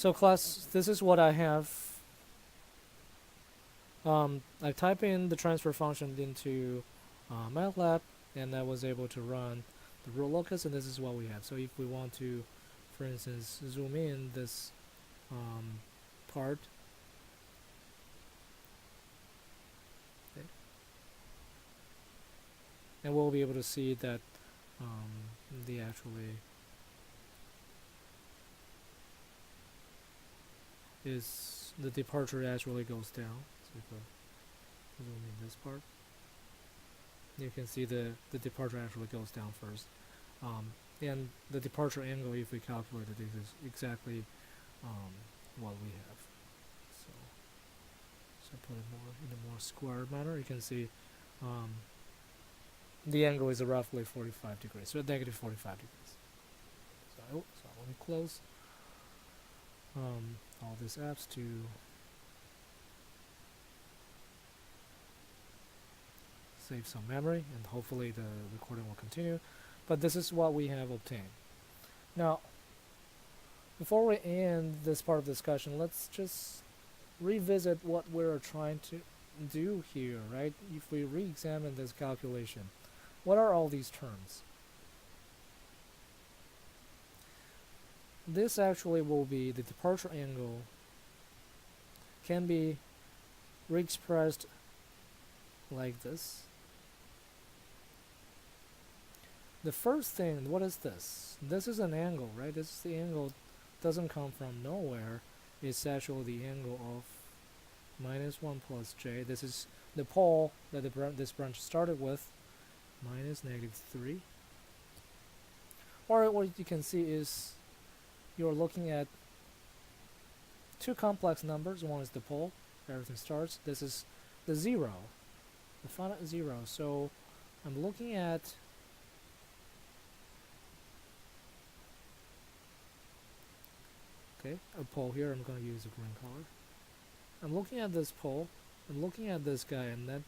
So class, this is what I have. I type in the transfer function into MATLAB, and I was able to run the root locus, and this is what we have. So if we want to, for instance, zoom in this part, okay, and we'll be able to see that the actually is the departure actually goes down. So if I zoom in this part, you can see the departure actually goes down first. And the departure angle, if we calculate it, is exactly what we have. So put it more in a more square manner. You can see the angle is roughly 45 degrees, so negative 45 degrees. So let me close all these apps to save some memory, and hopefully the recording will continue. But this is what we have obtained. Now, before we end this part of the discussion, let's just revisit what we're trying to do here, right? If we re-examine this calculation, what are all these terms? This actually will be the departure angle can be re-expressed like this. The first thing, what is this? This is an angle, right? This is the angle, doesn't come from nowhere. It's actually the angle of minus 1 plus j. This is the pole that this branch started with, minus negative 3. Or what you can see is you're looking at two complex numbers. One is the pole, everything starts. This is the 0, the finite 0. So I'm looking at a pole here. I'm going to use a green color. I'm looking at this pole, I'm looking at this guy, and then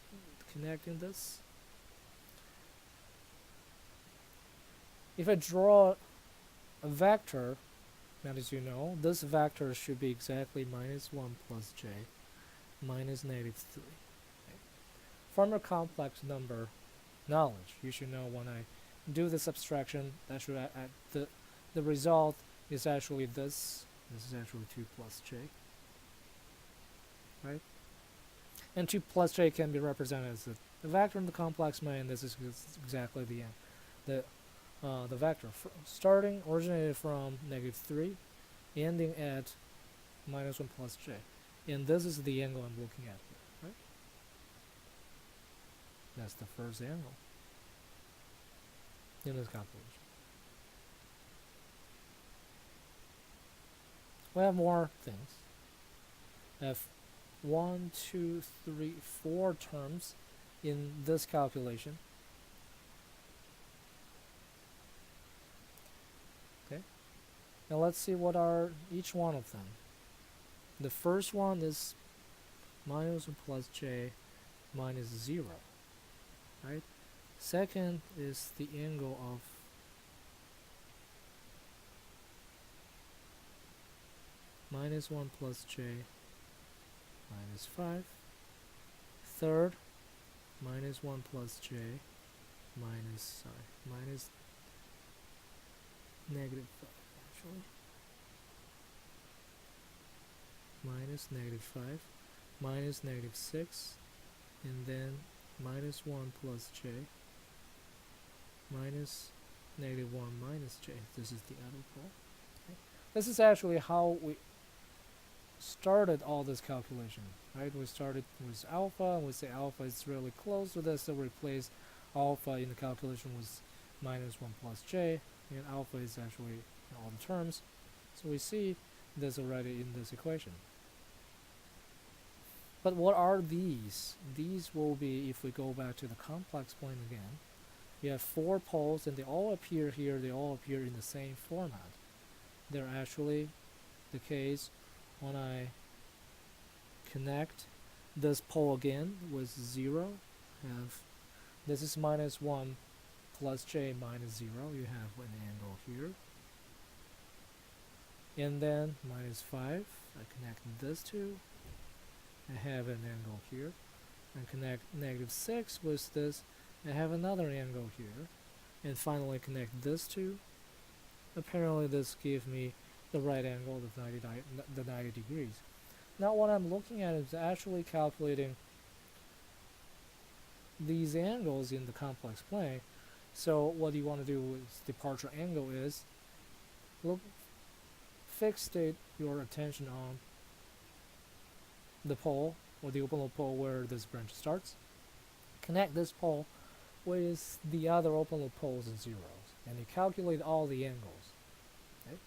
connecting this. If I draw a vector, and as you know, this vector should be exactly minus 1 plus j minus negative 3. Okay. From your complex number knowledge, you should know when I do this abstraction, that should the result is actually this. This is actually 2 plus j, right? And 2 plus j can be represented as the vector in the complex domain. This is exactly the end. The vector starting originated from negative 3, ending at minus 1 plus j. And this is the angle I'm looking at here, right? That's the first angle in this calculation. We have more things. I have 1, 2, 3, 4 terms in this calculation. Okay. Now let's see what are each one of them. The first one is minus 1 plus j minus 0, right? Second is the angle of minus 1 plus j minus 5. Third, minus 1 plus j minus negative 5 actually. Minus negative 5, minus negative 6, and then minus 1 plus j minus negative 1 minus j. This is the other pole. Okay. This is actually how we started all this calculation, right? We started with alpha, and we say alpha is really close to this, so we replace alpha in the calculation with minus 1 plus j, and alpha is actually in all the terms. So we see this already in this equation. But what are these? These will be, if we go back to the complex plane again, you have 4 poles, and they all appear here, they all appear in the same format. They're actually the case when I connect this pole again with 0. Have this is minus 1 plus j minus 0. You have an angle here. And then minus 5, I connect this two, I have an angle here, and connect negative 6 with this, I have another angle here, and finally connect this two. Apparently this gives me the right angle of 90 degrees. Now what I'm looking at is actually calculating these angles in the complex plane. So what you want to do with departure angle is fixate your attention on the pole or the open loop pole where this branch starts. Connect this pole with the other open loop poles and zeros, and you calculate all the angles. Okay?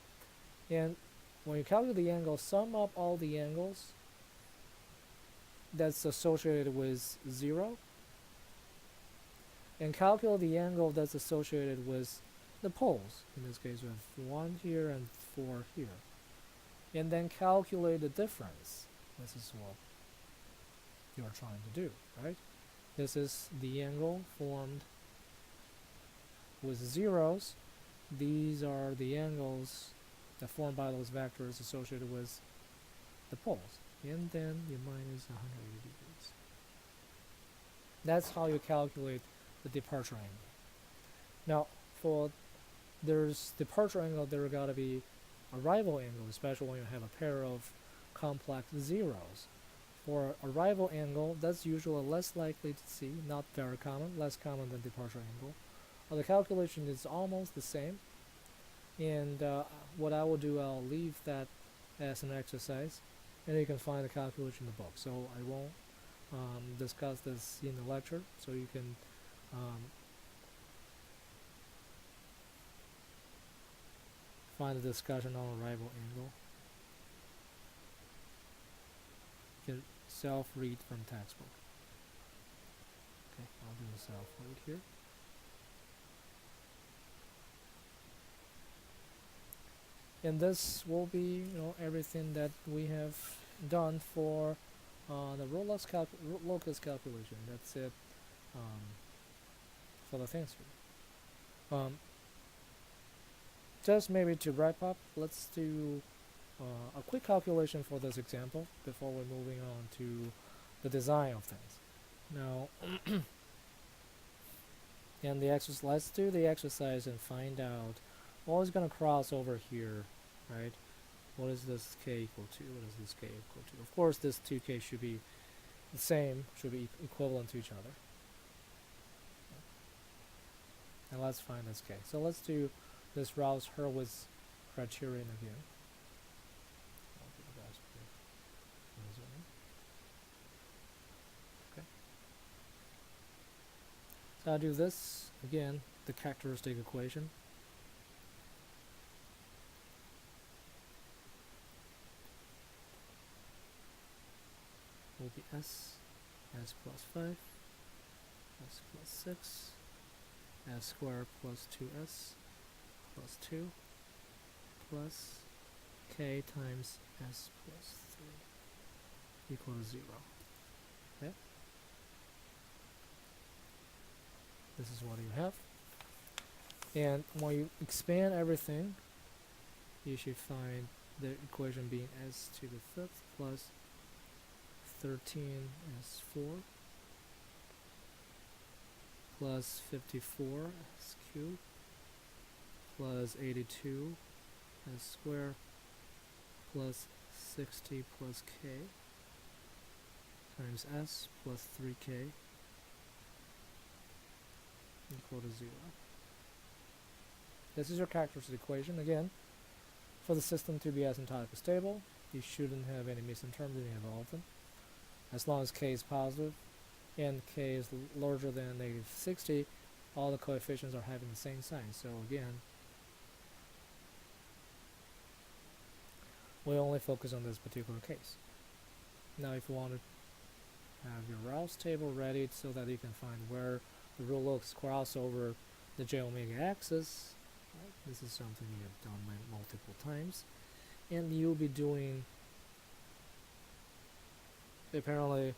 And when you calculate the angle, sum up all the angles that's associated with 0, and calculate the angle that's associated with the poles. In this case, we have 1 here and 4 here. And then calculate the difference. This is what you're trying to do, right? This is the angle formed with zeros. These are the angles that formed by those vectors associated with the poles. And then you minus 180 degrees. That's how you calculate the departure angle. Now, for there's departure angle, there gotta be arrival angle, especially when you have a pair of complex zeros. For arrival angle, that's usually less likely to see, not very common, less common than departure angle. The calculation is almost the same, and what I will do, I'll leave that as an exercise, and you can find the calculation in the book. So I won't discuss this in the lecture, so you can find the discussion on arrival angle. You can self-read from textbook. Okay, I'll do a self-read here. And this will be, everything that we have done for the locus calculation. That's it for the things here. Just maybe to wrap up, let's do a quick calculation for this example before we're moving on to the design of things. Now, and let's do the exercise and find out what is going to cross over here, right? What is this k equal to? What is this k equal to? Of course, this 2k should be the same, should be equivalent to each other. And let's find this k. So let's do this Rouse-Hurwitz criterion again. Okay. So I'll do this again, the characteristic equation. Will be s plus 5, s plus 6, s squared plus 2s plus 2 plus k times s plus 3 equal to 0. Okay? This is what you have. And when you expand everything, you should find the equation being s to the 5th plus 13s4 plus 54s cubed plus 82 s squared plus 60 plus k times s plus 3k equal to 0. This is your characteristic equation. Again, for the system to be asymptotically stable, you shouldn't have any missing terms in all of them. As long as k is positive and k is larger than negative 60, all the coefficients are having the same sign. So again, we only focus on this particular case. Now if you want to have your Rouse table ready so that you can find where the rule looks cross over the j omega axis, right? This is something you have done multiple times, and you'll be doing apparently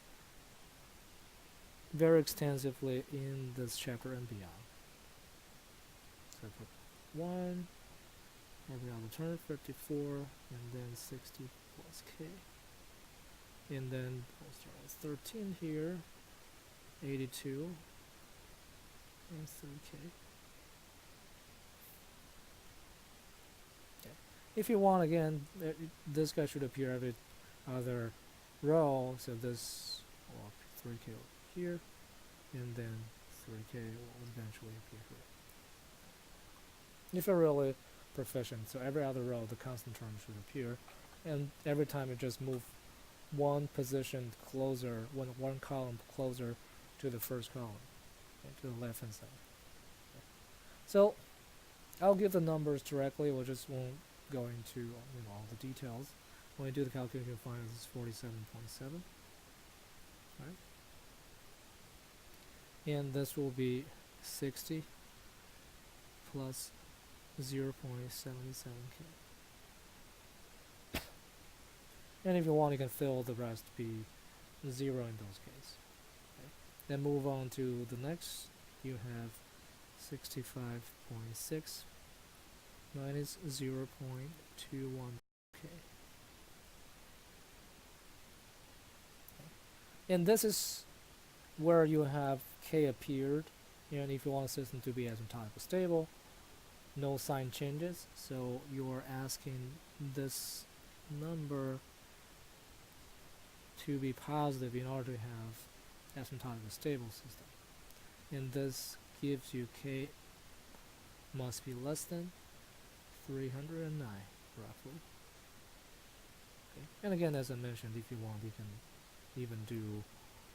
very extensively in this chapter and beyond. So I put 1 every other return 54 and then 60 plus k. And then we'll start with 13 here, 82 and 3k. Okay. If you want, again, this guy should appear every other row, so this will 3k over here, and then 3k will eventually appear here. If you're really proficient, so every other row the constant term should appear, and every time you just move one position closer, one column closer to the first column, okay, to the left hand side. Okay. So I'll give the numbers directly, we just won't go into all the details. When you do the calculation, you'll find this is 47.7, right? And this will be 60 plus 0.77k. And if you want, you can fill the rest to be 0 in those cases. Okay. Then move on to the next. You have 65.6 minus 0.21k. And this is where you have k appeared, and if you want a system to be asymptotically stable, no sign changes, so you're asking this number to be positive in order to have asymptotically stable system. And this gives you k must be less than 309 roughly. Okay. And again, as I mentioned, if you want, you can even do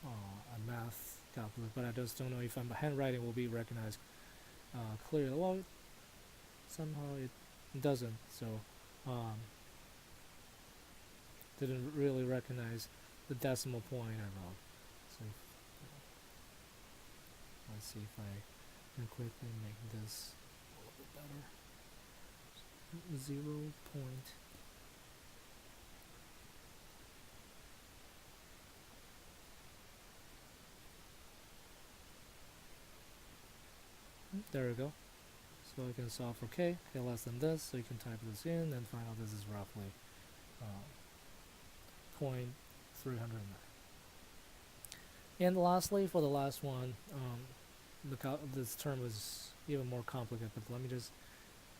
a math calculus, but I just don't know if my handwriting will be recognized clearly. Well, somehow it doesn't, so didn't really recognize the decimal point I wrote. So let's see if I can quickly make this a little bit better. 0 point. There we go. So I can solve for k less than this, so you can type this in and find out this is roughly 0.309. And lastly, for the last one, this term is even more complicated, but let me just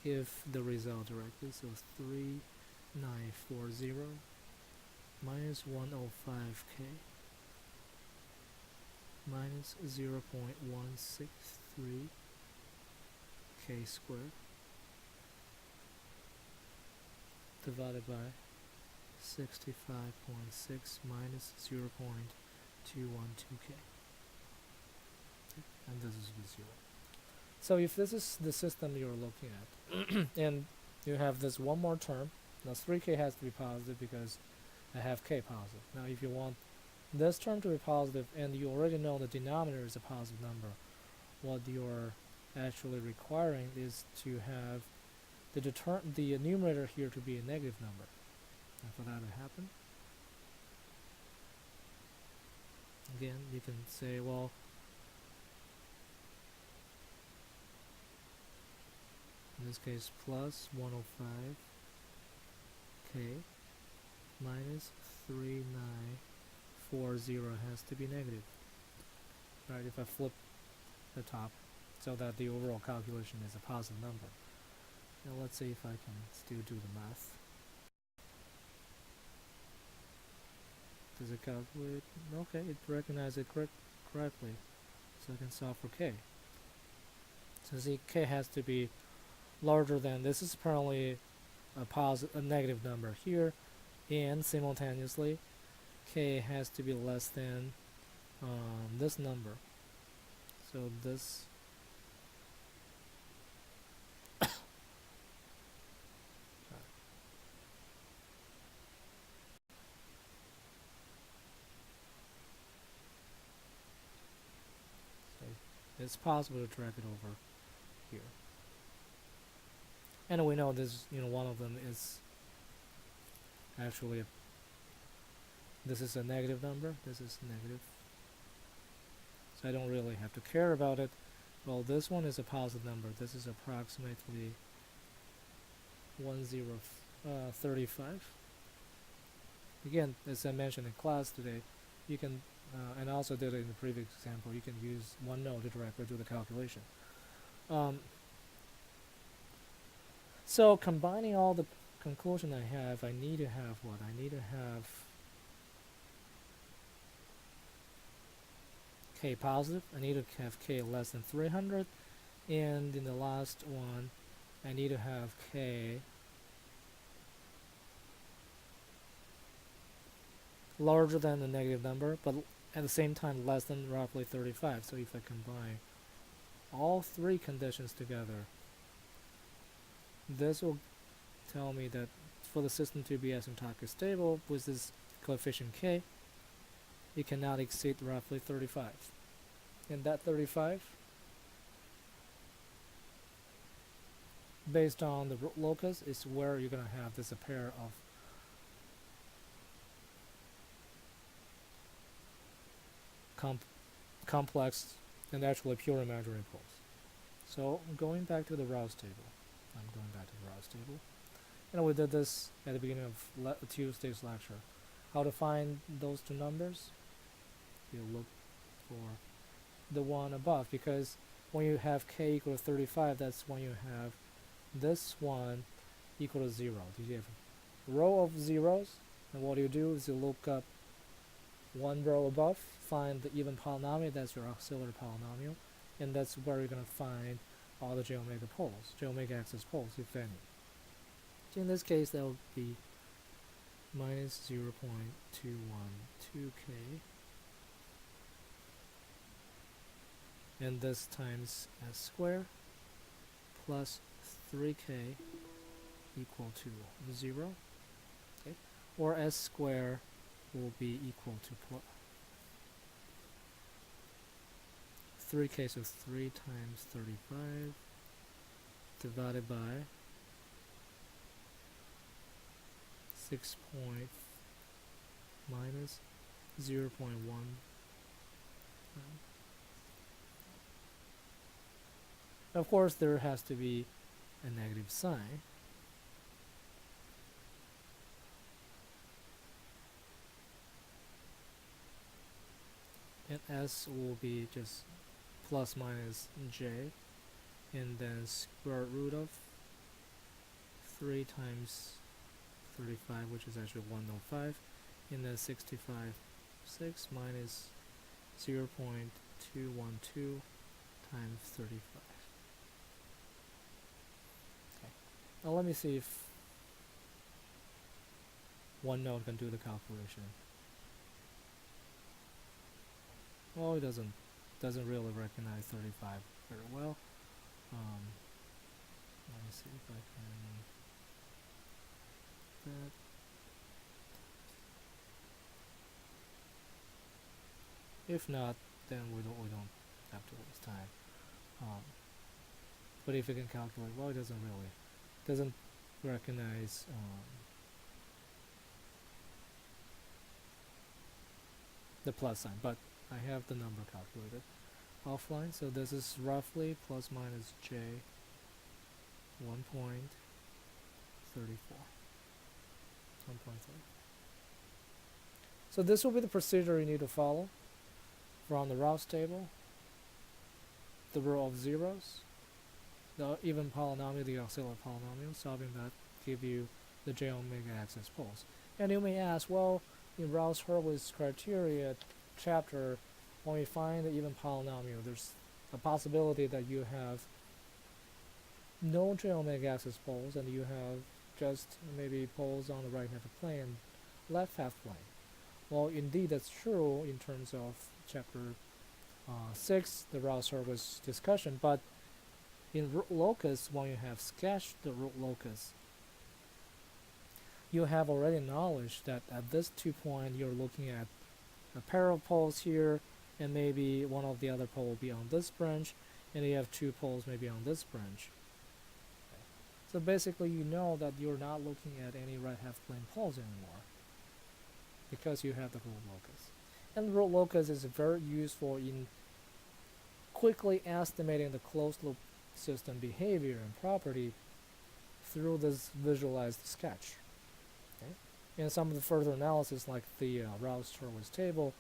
give the result directly. So 3940 minus 105k minus 0.163 k squared divided by 65.6 minus 0.212k, and this is 0. So if this is the system you're looking at, and you have this one more term, now 3k has to be positive because I have k positive. Now if you want this term to be positive, and you already know the denominator is a positive number, what you're actually requiring is to have the numerator here to be a negative number. And for that to happen, again, you can say, well, in this case, plus 105k minus 3940 has to be negative. Right, if I flip the top so that the overall calculation is a positive number. Now let's see if I can still do the math. Does it calculate? Okay, it recognizes it correctly, so I can solve for k. So see, k has to be larger than, this is apparently a negative number here, and simultaneously k has to be less than this number. So this it's possible to drag it over here. And we know this, one of them is actually this is a negative number, this is negative. So I don't really have to care about it. Well, this one is a positive number. This is approximately 35. Again, as I mentioned in class today, you can, and I also did it in the previous example, you can use OneNote to directly do the calculation. So combining all the conclusion I have, I need to have what? I need to have k positive, I need to have k less than 300, and in the last one, I need to have k larger than the negative number, but at the same time less than roughly 35. So if I combine all three conditions together, this will tell me that for the system to be asymptotically stable with this coefficient k, it cannot exceed roughly 35. And that 35, based on the root locus, is where you're going to have this a pair of complex and actually pure imaginary poles. So going back to the Rouse table, and we did this at the beginning of Tuesday's lecture. How to find those two numbers? You look for the one above, because when you have k equal to 35, that's when you have this one equal to 0. You have a row of zeros, and what you do is you look up one row above, find the even polynomial, that's your auxiliary polynomial, and that's where you're going to find all the j omega poles, j omega axis poles, if any. So in this case, that would be minus 0.212k, and this times s squared plus 3k equal to 0, okay? Or s squared will be equal to 3k, so 3 times 35 divided by 6 point minus 0.1. Of course, there has to be a negative sign. And s will be just plus minus j, and then square root of 3 times 35, which is actually 105, and then 65, 6 minus 0.212 times 35. Okay. Now let me see if OneNote can do the calculation. Well, it doesn't really recognize 35 very well. Let me see if I can that. If not, then we don't have to waste time. But if you can calculate, well, it doesn't recognize the plus sign, but I have the number calculated offline, so this is roughly plus minus j 1.34. So this will be the procedure you need to follow from the Rouse table, the row of zeros, the even polynomial, the auxiliary polynomial, solving that give you the j omega axis poles. And you may ask, well, in Rouse-Hurwitz criteria chapter, when we find the even polynomial, there's a possibility that you have no j omega axis poles, and you have just maybe poles on the right half plane, left half plane. Well, indeed, that's true in terms of chapter 6, the Rouse-Hurwitz discussion, but in root locus, when you have sketched the root locus, you have already knowledge that at this 2 point you're looking at a pair of poles here, and maybe one of the other pole will be on this branch, and you have 2 poles maybe on this branch. So basically you know that you're not looking at any right half plane poles anymore, because you have the root locus. And the root locus is very useful in quickly estimating the closed loop system behavior and property through this visualized sketch. Okay? And some of the further analysis, like the Rouse Torres table,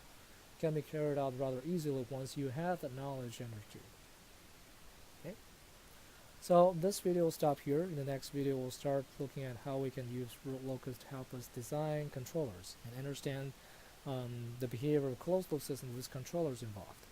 can be carried out rather easily once you have that knowledge in your cube. Okay? So this video will stop here. In the next video, we'll start looking at how we can use root locus to help us design controllers and understand the behavior of closed loop systems with controllers involved.